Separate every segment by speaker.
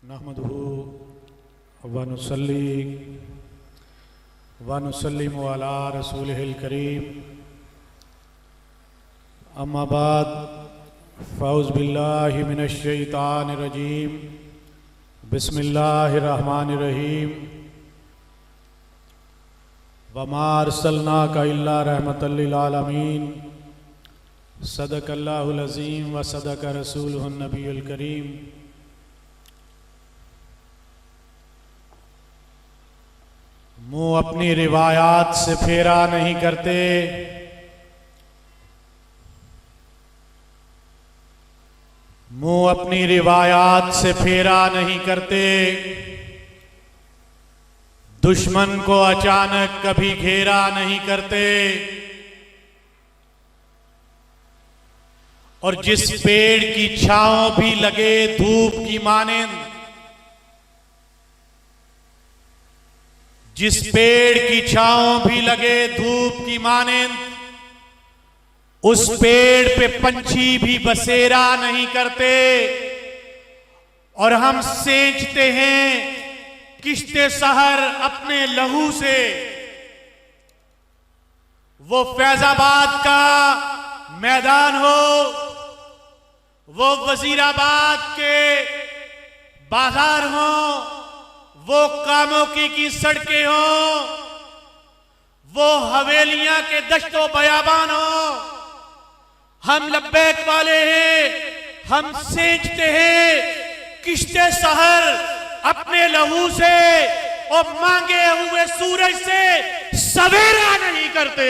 Speaker 1: नहमदुहु व नुसल्ली व नुसल्लिमु अला रसूलिहिल करीम। अम्मा बाद फ़ौज़ बिल्लाहि मिनश शैतानिर रजीम। बिस्मिल्लाहिर रहमानिर रहीम। वमा अर्सलनाका इल्ला रहमतल लिल आलमीन। सदक़ल्लाहुल अज़ीम व सदक़ रसूलुहुन नबियुल करीम। मुँह अपनी रिवायात से फेरा नहीं करते, मुँह अपनी रिवायात से फेरा नहीं करते। दुश्मन को अचानक कभी घेरा नहीं करते। और जिस पेड़ की छांव भी लगे धूप की मानेंद, जिस पेड़ की छांव भी लगे धूप की मानेंद, उस पेड़ पे पंछी भी बसेरा नहीं करते। और हम सेंचते हैं किश्ते सहर अपने लहू से। वो फैजाबाद का मैदान हो, वो वजीराबाद के बाजार हो, वो कामोकी की सड़कें हो, वो हवेलियां के दश्तो बयाबान हो, हम लब्बैक वाले हैं। हम सेंचते हैं किश्ते सहर अपने लहू से और मांगे हुए सूरज से सवेरा नहीं करते।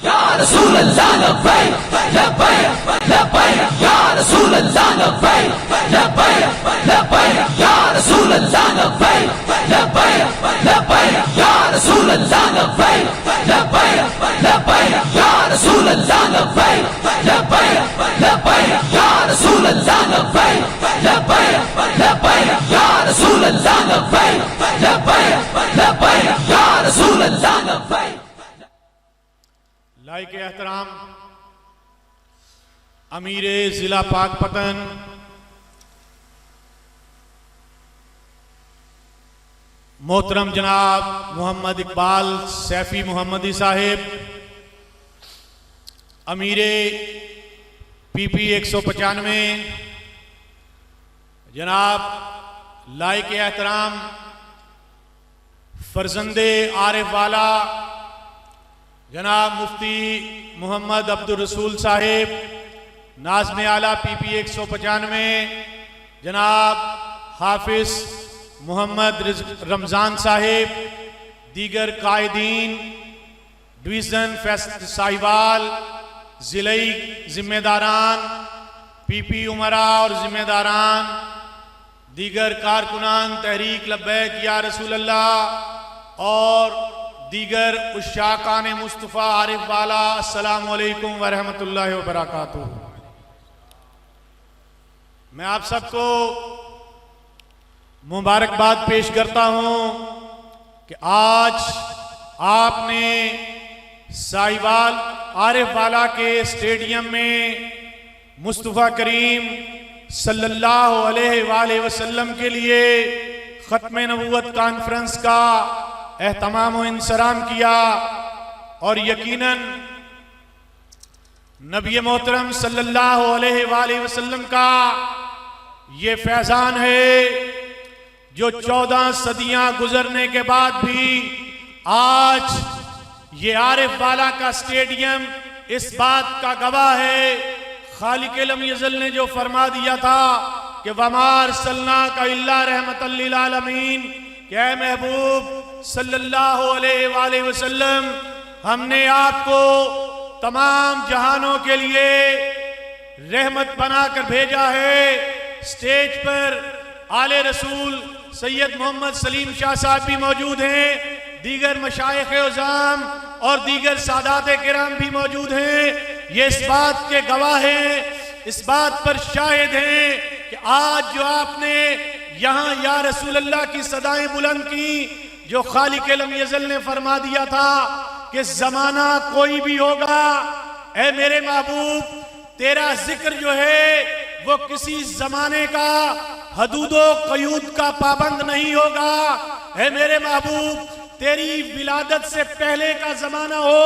Speaker 2: या रसूल अल्लाह लब्बैक लब्बैक लब्बैक या रसूल अल्लाह लब्बैक लब्बैक लब्बैक या रसूल अल्लाह लब्बैक लब्बैक लब्बैक या रसूल अल्लाह लब्बैक लब्बैक लब्बैक या रसूल अल्लाह लब्बैक लब्बैक लब्बैक या रसूल अल्लाह लब्बैक लब्बैक लब्बैक या रसूल अल्लाह लब्बैक लब्बैक लब्बैक या रसूल अल्लाह लब्बैक।
Speaker 1: लाइक एहतराम अमीर जिला पाकपतन मोहतरम जनाब मोहम्मद इकबाल सैफी मोहम्मदी साहिब, अमीर पीपी 195 जनाब लाइक एहतराम फरजंदे आरिफ वाला जनाब मुफ्ती मोहम्मद अब्दुल रसूल साहिब, नाज़िम आला पीपी 195 जनाब हाफिज मोहम्मद रमज़ान साहिब, दीगर कायदीन डिवीज़न फैसल साहिवाल, ज़िलई ज़िम्मेदारान, पीपी उमरा और ज़िम्मेदारान, दीगर कारकुनान तहरीक लब्बैक या रसूल अल्लाह और दीगर उशाकान मुस्तफ़ा आरिफ वाला, अस्सलामु अलैकुम व रहमतुल्लाहि व बरकातुहू। मैं आप सबको मुबारकबाद पेश करता हूं कि आज आपने साहिवाल आरिफ वाला के स्टेडियम में मुस्तफ़ा करीम सल्लल्लाहु अलैहि वसल्लम के लिए ख़त्म नबूवत कॉन्फ्रेंस का एहतमाम व इंसराम किया। और यकीनन नबी मोहतरम सल्लल्लाहु अलैहि वसल्लम का ये फैजान है जो 14 सदियां गुजरने के बाद भी आज ये आरिफ वाला का स्टेडियम इस बात का गवाह है। खालिक लम यज़ल ने जो फरमा दिया था कि वमा अर्सलनाका इल्ला रहमतल लिल आलमीन, क्या महबूब सल्लल्लाहु अलैहि वसल्लम, हमने आपको तमाम जहानों के लिए रहमत बनाकर भेजा है। स्टेज पर आले रसूल सैयद मोहम्मद सलीम शाह साहब भी मौजूद हैं, दीगर मशाइख उज़ाम और दीगर सादात किराम भी मौजूद हैं। ये इस बात के गवाह हैं, इस बात पर शाहिद हैं कि आज जो आपने यहाँ या रसूल अल्लाह की सदाएं बुलंद की, जो खालिक लम यज़ल ने फरमा दिया था कि जमाना कोई भी होगा, ऐ मेरे महबूब तेरा जिक्र जो है वो किसी जमाने का हदूदो कयूद का पाबंद नहीं होगा। है मेरे महबूब, तेरी विलादत से पहले का जमाना हो,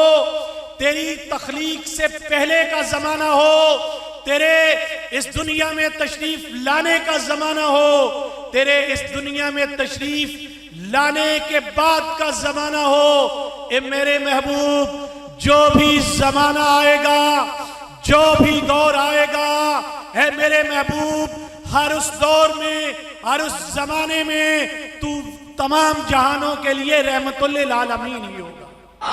Speaker 1: तेरी तख्लीक से पहले का जमाना हो, तेरे इस दुनिया में तशरीफ लाने का जमाना हो, तेरे इस दुनिया में तशरीफ लाने के बाद का जमाना हो। ए मेरे महबूब, जो भी जमाना आएगा, जो भी दौर आएगा, है मेरे महबूब, हर उस दौर में, हर उस जमाने में तू तमाम जहानों के लिए रहमतुल लिल आलमीन ही होगा।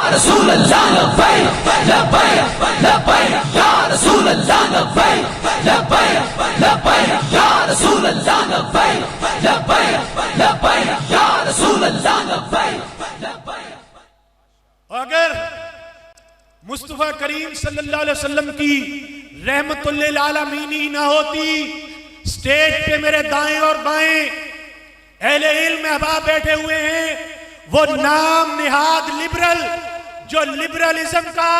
Speaker 2: रसूल अल्लाह लब्बैक लब्बैक लब्बैक या रसूल अल्लाह लब्बैक लब्बैक लब्बैक या रसूल अल्लाह लब्बैक लब्बैक लब्बैक या रसूल अल्लाह लब्बैक लब्बैक।
Speaker 1: अगर मुस्तफा करीम सल्लल्लाहु अलैहि वसल्लम की रहमतुल लिल आलमीन ही ना होती, स्टेज पे मेरे दाएं और बाएं अहले इल्म अहबाब बैठे हुए हैं, वो नाम निहाद लिबरल, जो लिबरलिज्म का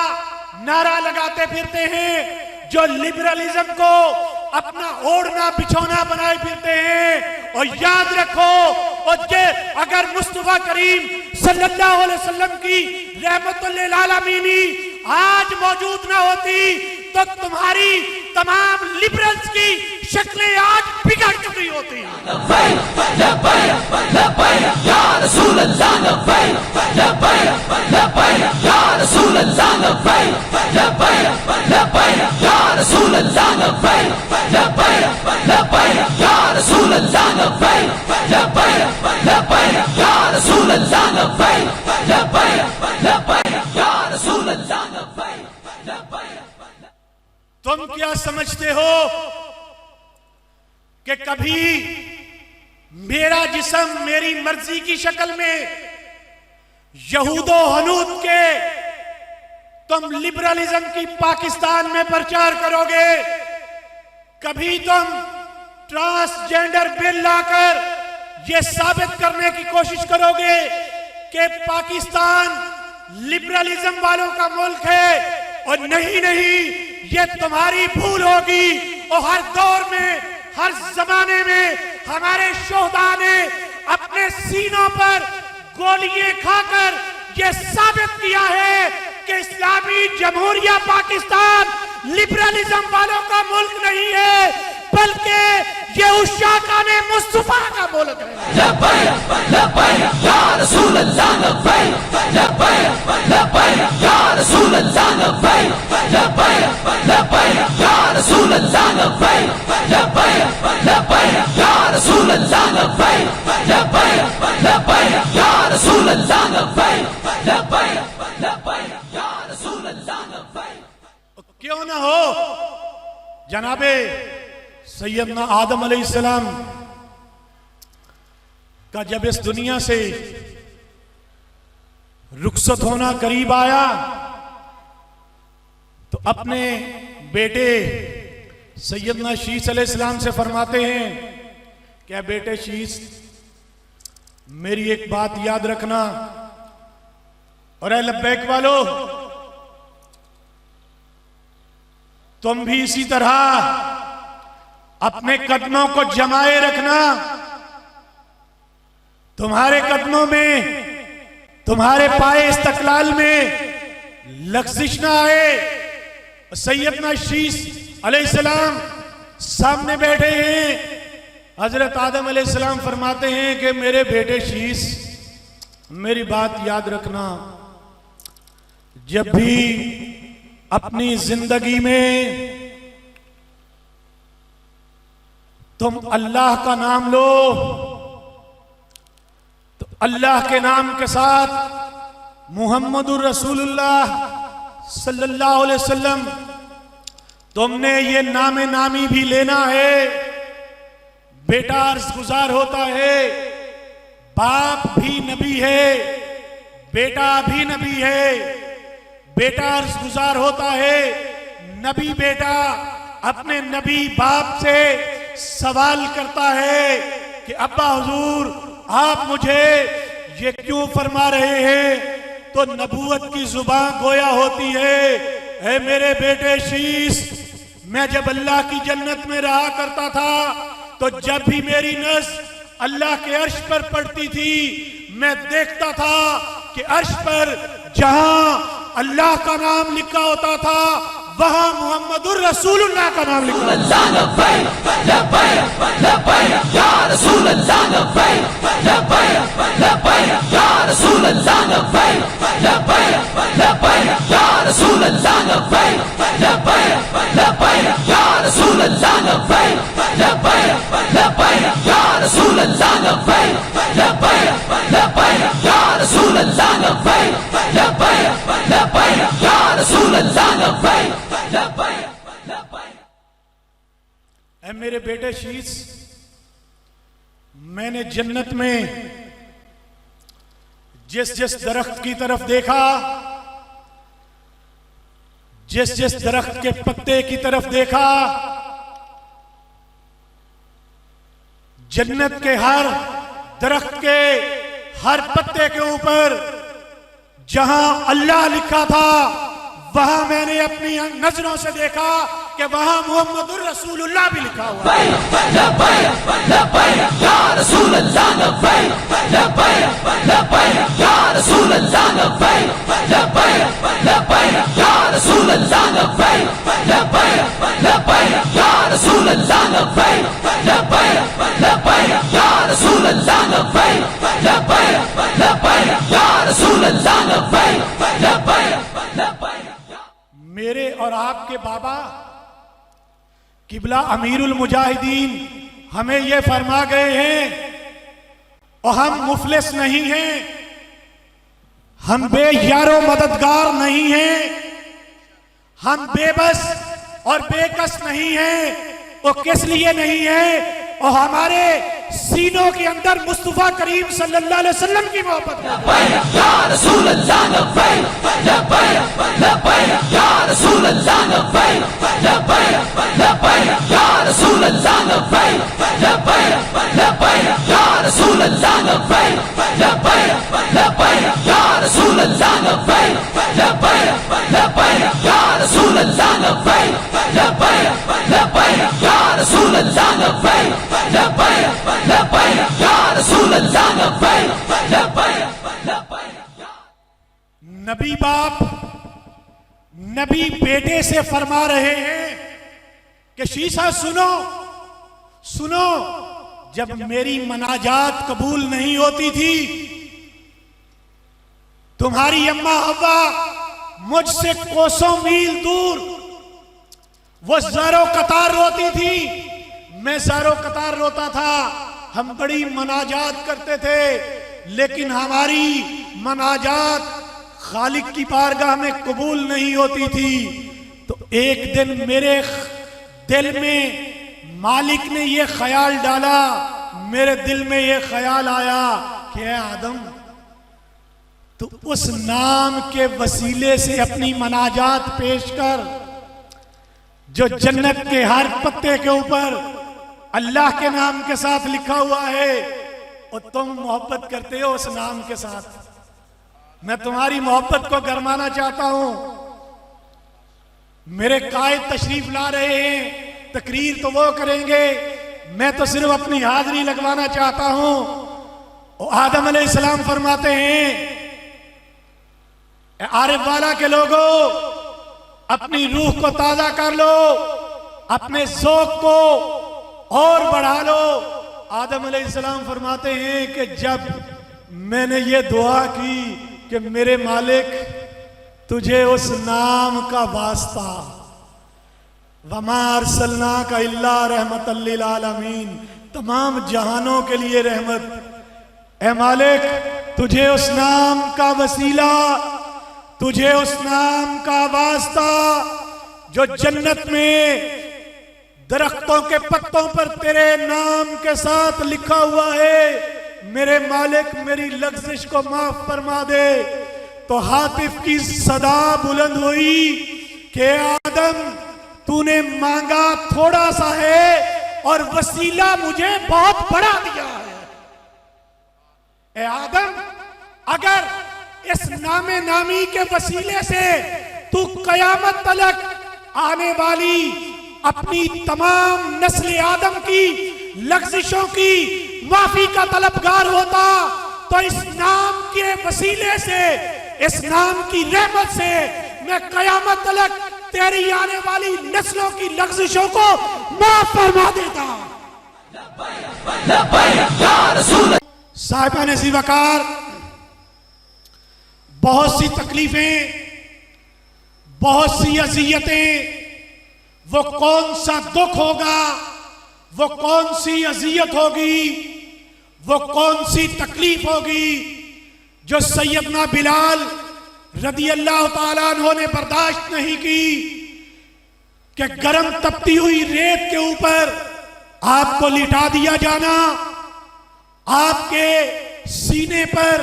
Speaker 1: नारा लगाते फिरते हैं, जो लिबरलिज्म को अपना ओढ़ना बिछौना बनाए फिरते हैं। और याद रखो, और ये अगर मुस्तफा करीम सल्लल्लाहु अलैहि वसल्लम की रहमतुल लिल आलमीनी आज मौजूद ना होती, तो तुम्हारी तमाम लिबरल्स की शक्लें आज बिगड़ चुकी होती।
Speaker 2: लब्बैक लब्बैक लब्बैक या रसूल अल्लाह लब्बैक लब्बैक लब्बैक या रसूल अल्लाह लब्बैक लब्बैक लब्बैक या रसूल अल्लाह लब्बैक लब्बैक लब्बैक या रसूल अल्लाह लब्बैक लब्बैक लब्बैक या रसूल अल्लाह लब्बैक लब्बैक लब्बैक या रसूल अल्लाह लब्बैक लब्बैक।
Speaker 1: तुम क्या समझते हो कि कभी मेरा जिस्म मेरी मर्जी की शक्ल में यहूदो हनूद के तुम लिबरलिज्म की पाकिस्तान में प्रचार करोगे? कभी तुम ट्रांसजेंडर बिल लाकर यह साबित करने की कोशिश करोगे कि पाकिस्तान लिबरलिज्म वालों का मुल्क है? और नहीं नहीं, ये तुम्हारी भूल होगी। और हर दौर में, हर जमाने में हमारे शोहदा ने अपने सीनों पर गोलियां खाकर यह साबित किया है कि इस्लामी जमहूरिया पाकिस्तान लिबरलिज्म वालों का मुल्क नहीं है, बल्कि ये उस शाकाने मुस्तफा का मुल्क है।
Speaker 2: लब्बैक लब्बैक या रसूल अल्लाह लब्बैक लब्बैक लब्बैक या रसूल अल्लाह लब्बैक लब्बैक लब्बैक या रसूल अल्लाह लब्बैक लब्बैक लब्बैक या रसूल अल्लाह लब्बैक लब्बैक लब्बैक या रसूल अल्लाह लब्बैक लब्बैक लब्बैक या रसूल अल्लाह लब्बैक।
Speaker 1: क्यों ना हो जनाबे सैयदना आदम अलैहिस्सलाम का जब इस दुनिया से रुखसत होना करीब आया, तो अपने बेटे सैयदना शीस अलैहिस्सलाम से फरमाते हैं, क्या बेटे शीस, मेरी एक बात याद रखना। और ऐ लब्बैक वालो, तुम भी इसी तरह अपने कदमों को जमाए रखना। तुम्हारे कदमों में, तुम्हारे पाए इस्तकलाल में लग़्ज़िश ना आए। सैयदना शीस अलैहिस्सलाम सामने बैठे हैं। हजरत आदम अलैहिस्सलाम फरमाते हैं कि मेरे बेटे शीस, मेरी बात याद रखना, जब भी अपनी जिंदगी में तुम अल्लाह का नाम लो, तो अल्लाह के नाम के साथ मुहम्मदुर रसूलुल्लाह सल्लल्लाहु अलैहि वसल्लम तुमने ये नामे नामी भी लेना है। बेटा अर्ज़ गुजार होता है, बाप भी नबी है, बेटा भी नबी है। बेटा अर्ज़ गुजार होता है, नबी बेटा अपने नबी बाप से सवाल करता है कि अब्बा हुजूर, आप मुझे ये क्यों फरमा रहे हैं? तो नबूवत की जुबान गोया होती है, ऐ मेरे बेटे शीस, मैं जब अल्लाह की जन्नत में रहा करता था तो जब भी मेरी नज़र अल्लाह के अर्श पर पड़ती थी मैं देखता था कि अर्श पर जहां अल्लाह का नाम लिखा होता था वहां मुहम्मदुर रसूलुल्लाह का नाम लिखा ऐ मेरे बेटे शीश, मैंने जन्नत में जिस जिस दरख्त की तरफ देखा, जिस जिस दरख्त के पत्ते की तरफ देखा, जन्नत के हर दरख्त के हर पत्ते के ऊपर जहां अल्लाह लिखा था वहां मैंने अपनी नजरों से देखा कि वहां मुहम्मदुर रसूलुल्लाह भी लिखा हुआ है। मेरे और आपके बाबा किबला अमीरुल मुजाहिदीन हमें यह फरमा गए हैं और हम मुफलिस नहीं हैं, हम बेयारो मददगार नहीं हैं, हम बेबस और बेकस नहीं हैं। वो किस लिए नहीं है? और हमारे सीनों के अंदर मुस्तफा करीम सल्लल्लाहु अलैहि वसल्लम की मोहब्बत है। नबी बाप नबी बेटे से फरमा रहे हैं कि शीशा सुनो सुनो, जब मेरी मनाजात कबूल नहीं होती थी तुम्हारी अम्मा हव्वा मुझसे कोसों मील दूर वो ज़ारो कतार रोती थी, मैं ज़ारो कतार रोता था, हम बड़ी मनाजात करते थे लेकिन हमारी मनाजात खालिक की बारगाह में कबूल नहीं होती थी। तो एक दिन मेरे दिल में मालिक ने यह ख्याल डाला, मेरे दिल में यह ख्याल आया कि ऐ आदम, तो उस नाम के वसीले से अपनी मनाजात पेश कर जो जन्नत के हर पत्ते के ऊपर अल्लाह के नाम के साथ लिखा हुआ है और तुम मोहब्बत करते हो उस नाम के साथ। मैं तुम्हारी मोहब्बत को गरमाना चाहता हूं। मेरे कायद तशरीफ ला रहे हैं, तकरीर तो वो करेंगे, मैं तो सिर्फ अपनी हाजिरी लगवाना चाहता हूं। और आदम अलैहिस्सलाम फरमाते हैं, आरिफ वाला के लोगों अपनी रूह को ताजा कर लो, अपने ज़ौक़ को और बढ़ा लो। आदम अलैहिस्सलाम फरमाते हैं कि जब मैंने ये दुआ की कि मेरे मालिक तुझे उस नाम का वास्ता, वमा अरसलनाका इल्ला रहमतल लिल आलमीन, तमाम जहानों के लिए रहमत, ए मालिक तुझे उस नाम का वसीला, तुझे उस नाम का वास्ता जो जन्नत में दरख्तों के पत्तों पर तेरे नाम के साथ लिखा हुआ है, मेरे मालिक मेरी लग़्ज़िश को माफ फरमा दे। तो हातिफ की सदा बुलंद हुई कि आदम तूने मांगा थोड़ा सा है और वसीला मुझे बहुत बड़ा दिया है। ए आदम, अगर इस नामे नामी के वसीले से तू कयामत तलक आने वाली अपनी तमाम नस्ल आदम की लग़्ज़िशों की माफी का तलबगार होता तो इस नाम के वसीले से, इस नाम की रहमत से मैं क़यामत तक तेरी आने वाली नस्लों की लग़्ज़िशों को माफ फरमा देता। साहिबान ज़ी वक़ार, बहुत सी तकलीफें, बहुत सी अज़ियतें, वो कौन सा दुख होगा, वो कौन सी अज़ियत होगी, वो कौन सी तकलीफ होगी जो सैयदना बिलाल रदी अल्लाह ताला अन्हु ने बर्दाश्त नहीं की कि गरम तपती हुई रेत के ऊपर आपको लिटा दिया जाना, आपके सीने पर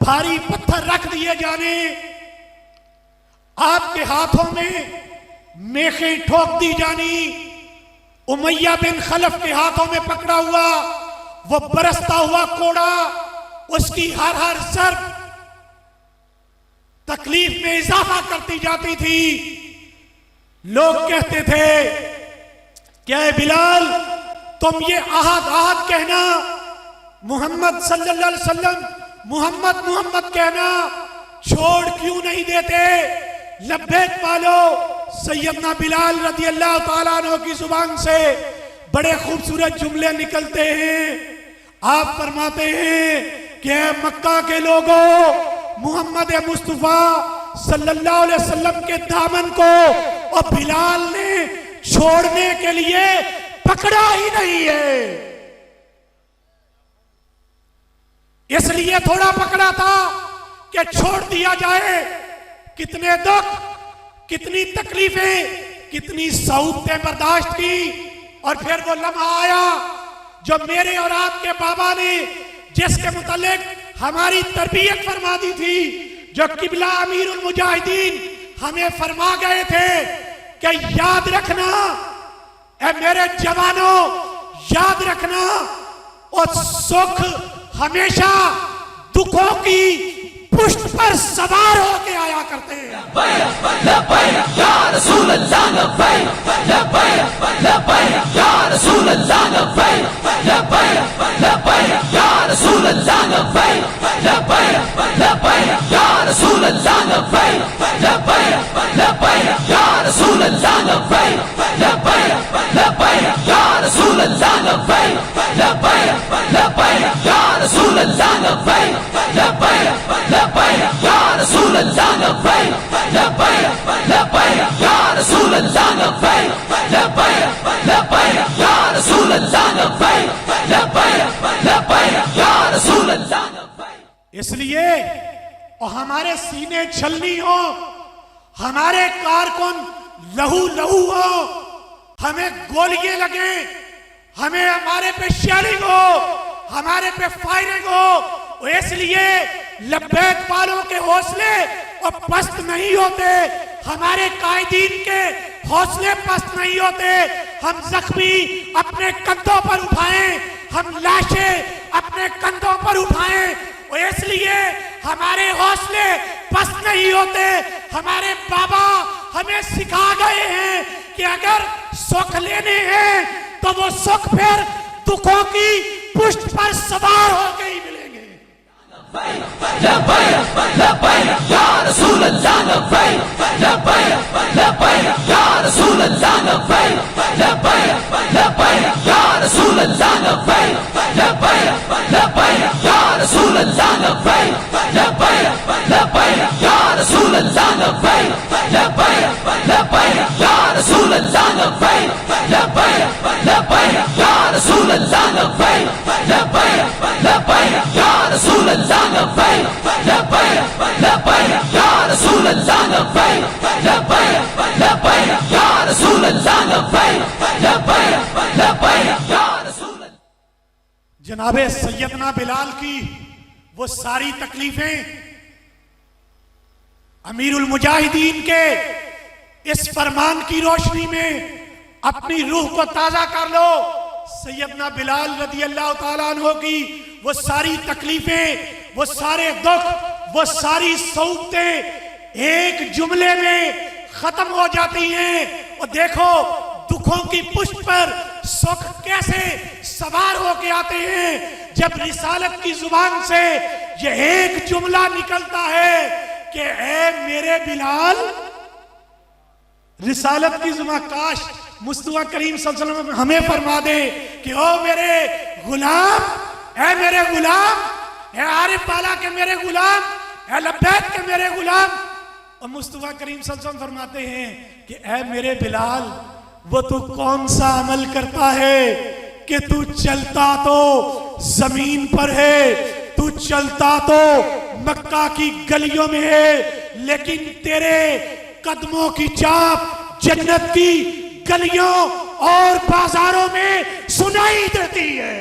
Speaker 1: भारी पत्थर रख दिए जाने, आपके हाथों में मेखें ठोक दी जानी, उमैया बिन खलफ के हाथों में पकड़ा हुआ वो बरसता हुआ कोड़ा, उसकी हर हर ज़रब तकलीफ में इजाफा करती जाती थी। लोग कहते थे क्या बिलाल, तुम ये आहद आहद कहना, मोहम्मद सल्लल्लाहु अलैहि वसल्लम मोहम्मद मोहम्मद कहना छोड़ क्यों नहीं देते? लब्बैक पालो। सैयदना बिलाल रदी अल्लाह ताला अन्हु की जुबान से बड़े खूबसूरत जुमले निकलते हैं। आप फरमाते हैं कि मक्का के लोगों, मोहम्मद मुस्तफा सल्लल्लाहु अलैहि वसल्लम के दामन को और बिलाल ने छोड़ने के लिए पकड़ा ही नहीं है, इसलिए थोड़ा पकड़ा था कि छोड़ दिया जाए। कितने दुख, कितनी तकलीफें, कितनी सऊबतें बर्दाश्त की, और फिर वो लम्हा आया जो मेरे और आपके बाबा ने जिसके मुतालिक हमारी तरबियत फरमा दी थी, जो किबला अमीरुल मुजाहिदीन हमें फरमा गए थे कि याद रखना ए मेरे जवानों, याद रखना, और सुख हमेशा दुखों की पुष्ट पर सवार होके आया करते हैं। इसलिए और हमारे सीने छलनी हो, हमारे कारकुन लहू लहू हो, हमें गोलियां लगे, हमें हमारे पे शेयरिंग हो, हमारे पे फायरिंग हो, इसलिए लब्बैक वालों के हौसले और पस्त नहीं होते, हमारे कायदीन के हौसले पस्त नहीं होते। हम जख्मी अपने कंधों पर उठाएं, हम लाशें अपने कंधों पर उठाएं, और इसलिए हमारे हौसले पस्त नहीं होते। हमारे बाबा हमें सिखा गए हैं कि अगर सुख लेने हैं तो वो सुख फिर दुखों की पुष्ट पर सवार होकर ही मिलेंगे। जनाबे सैयदना बिलाल की वो सारी तकलीफें अमीरुल मुजाहिदीन के इस फरमान की रोशनी में अपनी रूह को ताजा कर लो। सैयदना बिलाल रदी अल्लाह ताला अन्हु की वो सारी तकलीफें, वो सारे दुख, वो सारी सऊबतें एक जुमले में खत्म हो जाती हैं। और देखो दुखों की पुष्प पर सुख कैसे सवार होके आते हैं जब रिसालत की जुबान से यह एक जुमला निकलता है कि ऐ मेरे बिलाल। रिसालत की जुबान, काश मुस्तफा करीम सल्लल्लाहु अलैहि वसल्लम हमें फरमा दे कि ओ मेरे गुलाम, ऐ मेरे गुलाम, ऐ आरिफ वाला के मेरे गुलाम, ऐ लब्बैक के मेरे गुलाम। और मुस्तफा करीम सल्लल्लाहु अलैहि वसल्लम फरमाते हैं कि ऐ मेरे बिलाल, वो तू कौन सा अमल करता है कि तू चलता तो जमीन पर है, तू चलता तो मक्का की गलियों में है, लेकिन तेरे कदमों की चाप जन्नत की गलियों और बाजारों में सुनाई देती है।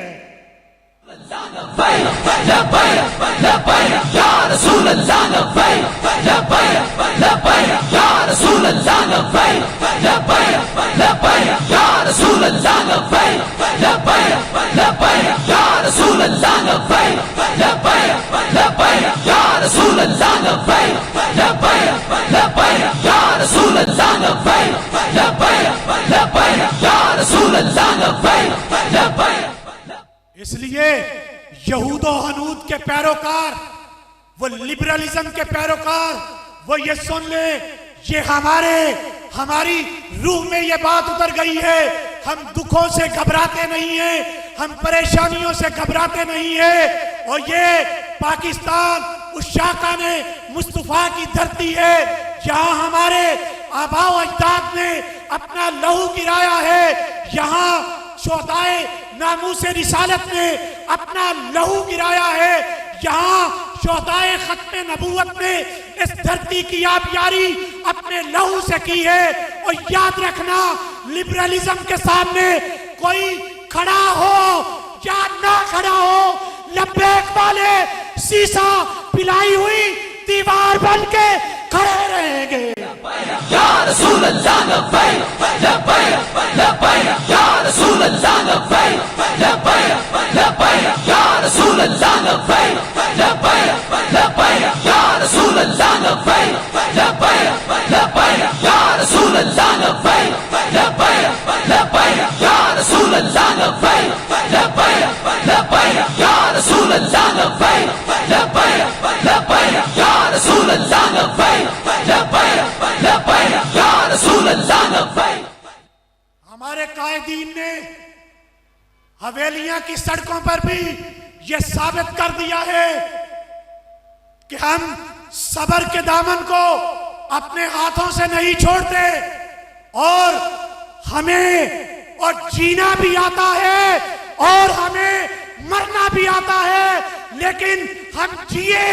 Speaker 1: इसलिए यहूदो हनूद के पैरोकार, वो लिबरलिज्म के पैरोकार, वो ये सुन ले, ये हमारी रूह में ये बात उतर गई है। हम दुखों से घबराते नहीं हैं, हम परेशानियों से घबराते नहीं हैं। और ये पाकिस्तान उस शाखा ने मुस्तफा की धरती है जहां हमारे आबाओ अजदाद ने अपना लहू गिराया है, यहाँ शोहदाए नामूसे रिसालत ने अपना लहू गिराया है, यहाँ शोहदाए खत्मे नबूवत ने इस धरती की आबियारी अपने लहू से की है। और याद रखना, लिबरलिज्म के सामने कोई खड़ा हो या ना खड़ा हो, लब्बैक वाले शीशा पिलाई हुई दीवार बन के खड़े रहेंगे।
Speaker 2: या रसूल अल्लाह लब्बैक लब्बैक लब्बैक या रसूल अल्लाह लब्बैक लब्बैक लब्बैक या रसूल अल्लाह लब्बैक लब्बैक लब्बैक या रसूल अल्लाह लब्बैक लब्बैक लब्बैक या रसूल अल्लाह लब्बैक लब्बैक लब्बैक या रसूल अल्लाह लब्बैक लब्बैक लब्बैक या रसूल अल्लाह लब्बैक लब्बैक लब्बैक या रसूल अल्लाह लब्बैक लब्बैक लब्बैक या रसूल अल्लाह लब्बैक।
Speaker 1: हमारे कायदीन ने हवेलियां की सड़कों पर भी यह साबित कर दिया है कि हम सब्र के दामन को अपने हाथों से नहीं छोड़ते, और हमें और जीना भी आता है और हमें मरना भी आता है, लेकिन हम जिए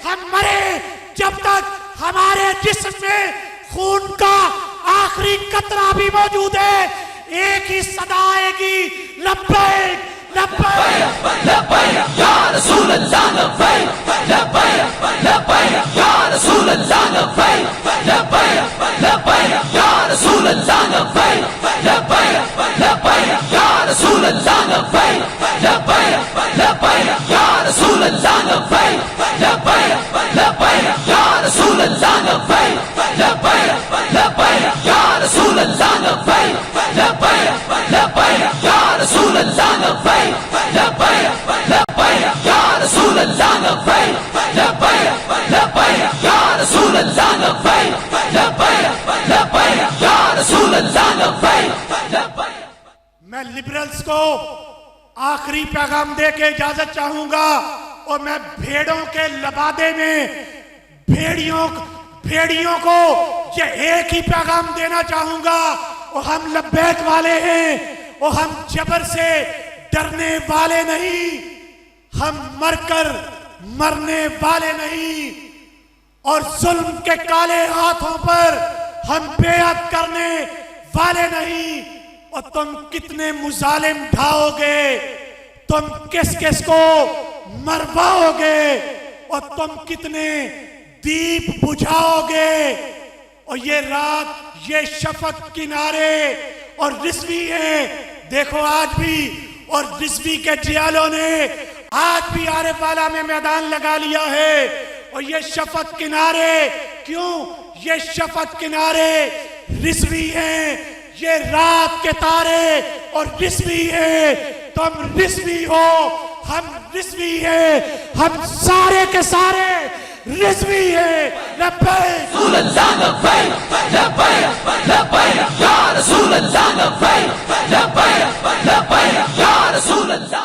Speaker 1: हम मरे जब तक हमारे जिस्म में खून का आखिरी कतरा भी मौजूद है। एक ही सदा आएगी, लब्बैक लब्बैक
Speaker 2: लब्बैक या रसूल अल्लाह लब्बैक लब्बैक लब्बैक या रसूल अल्लाह लब्बैक लब्बैक लब्बैक या रसूल अल्लाह लब्बैक लब्बैक लब्बैक या रसूल अल्लाह लब्बैक लब्बैक लब्बैक या रसूल अल्लाह लब्बैक लब्बैक लब्बैक या रसूल अल्लाह लब्बैक लब्बैक लब्बैक या रसूल अल्लाह लब्बैक लब्बैक लब्बैक या रसूल अल्लाह लब्बैक लब्बैक लब्बैक या रसूल अल्लाह लब्बैक लब्बैक लब्बैक या रसूल अल्लाह लब्बैक लब्बैक लब्बैक या रसूल अल्लाह लब्बैक लब्बैक।
Speaker 1: मैं लिबरल्स को आखिरी पैगाम दे के इजाजत चाहूंगा, और मैं भेड़ों के लबादे में भेड़ियों को ये एक ही पैगाम देना चाहूंगा, और हम लब्बैक वाले हैं, और हम जबर से डरने वाले नहीं, हम मरकर मरने वाले नहीं, और जुल्म के काले हाथों पर हम बेअद करने वाले नहीं। और तुम कितने मुजालिम ढाओगे, तुम किस किस को मरवाओगे, और तुम कितने दीप बुझाओगे। और ये रात, ये शफक किनारे और रिजवी है, देखो आज भी, और रिजवी के जियालों ने आज भी आरिफवाला में मैदान लगा लिया है। और ये शफक किनारे क्यों? ये शफक किनारे रिजवी हैं, ये रात के तारे और रिजवी है, तुम रिजवी हो, हम रिजवी है, हम सारे के सारे रिजवी है। लब्बैक
Speaker 2: रसूल अल्लाह लब्बैक लब्बैक लब्बैक या रसूल अल्लाह लब्बैक लब्बैक लब्बैक या रसूल अल्लाह